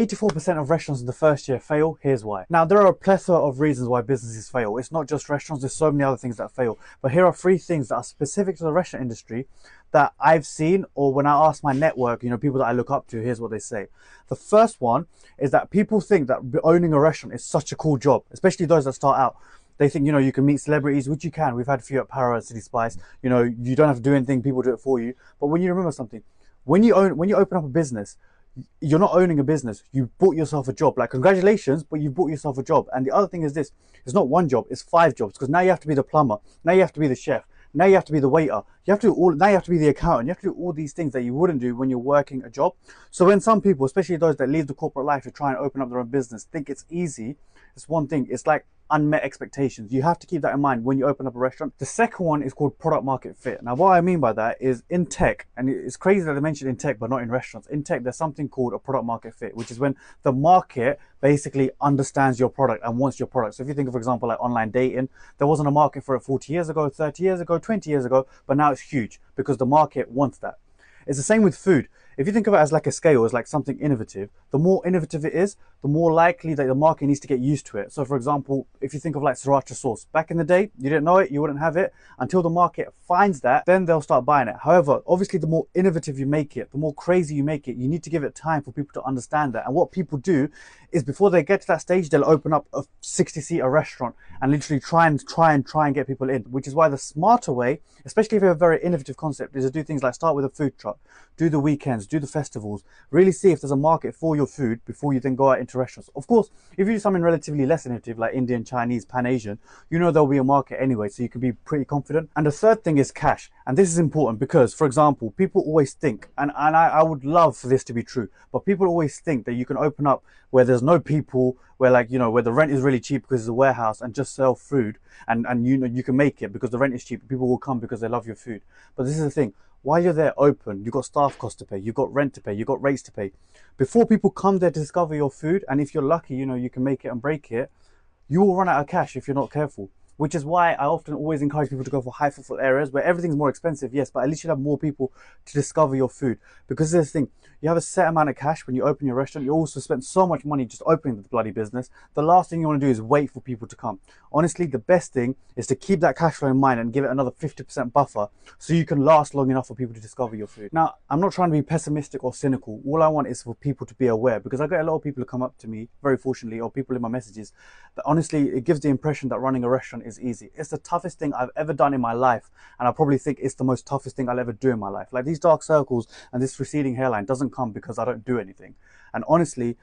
84% of restaurants in the first year fail. Here's why. Now, there are a plethora of reasons why businesses fail. It's not just restaurants, there's so many other things that fail. But here are 3 things that are specific to the restaurant industry that I've seen, or when I ask my network, people that I look up to, here's what they say. The first one is that people think that owning a restaurant is such a cool job, especially those that start out. They think, you can meet celebrities, which you can. We've had a few at Para and City Spice. You don't have to do anything, people do it for you. But when you remember something, when you open up a business, you're not owning a business, you bought yourself a job. Like, congratulations, but you bought yourself a job. And the other thing is this, it's not 1 job, it's 5 jobs, because now you have to be the plumber, now you have to be the chef, now you have to be the waiter, now you have to be the accountant, you have to do all these things that you wouldn't do when you're working a job. So when some people, especially those that leave the corporate life to try and open up their own business, think it's easy, it's one thing, it's like unmet expectations. You have to keep that in mind when you open up a restaurant. The second one is called product market fit. Now, what I mean by that is in tech, and it's crazy that I mentioned in tech but not in restaurants. In tech, there's something called a product market fit, which is when the market basically understands your product and wants your product. So if you think of, for example, like online dating, there wasn't a market for it 40 years ago, 30 years ago, 20 years ago, but now it's huge because the market wants that. It's the same with food. If you think of it as like a scale, as like something innovative, the more innovative it is, the more likely that the market needs to get used to it. So for example, if you think of like sriracha sauce, back in the day, you didn't know it, you wouldn't have it until the market finds that, then they'll start buying it. However, obviously the more innovative you make it, the more crazy you make it, you need to give it time for people to understand that. And what people do is before they get to that stage, they'll open up a 60-seater restaurant and literally try and get people in, which is why the smarter way, especially if you have a very innovative concept, is to do things like start with a food truck, do the weekends, do the festivals, really see if there's a market for your food before you then go out into restaurants. Of course, if you do something relatively less innovative like Indian, Chinese, Pan-Asian, there'll be a market anyway, so you can be pretty confident. And the third thing is cash. And this is important because, for example, people always think, and I would love for this to be true, but people always think that you can open up where there's no people, where where the rent is really cheap because it's a warehouse, and just sell food, and you can make it because the rent is cheap. People will come because they love your food. But this is the thing. While you're there open, you've got staff costs to pay, you've got rent to pay, you've got rates to pay. Before people come there to discover your food, and if you're lucky, you can make it and break it, you will run out of cash if you're not careful. Which is why I often always encourage people to go for high footfall areas where everything's more expensive, yes, but at least you'll have more people to discover your food. Because there's the thing, you have a set amount of cash when you open your restaurant, you also spend so much money just opening the bloody business. The last thing you want to do is wait for people to come. Honestly, the best thing is to keep that cash flow in mind and give it another 50% buffer so you can last long enough for people to discover your food. Now, I'm not trying to be pessimistic or cynical. All I want is for people to be aware, because I get a lot of people who come up to me, very fortunately, or people in my messages, that honestly, it gives the impression that running a restaurant is easy. It's the toughest thing I've ever done in my life, and I probably think it's the most toughest thing I'll ever do in my life. Like, these dark circles and this receding hairline doesn't come because I don't do anything. And honestly,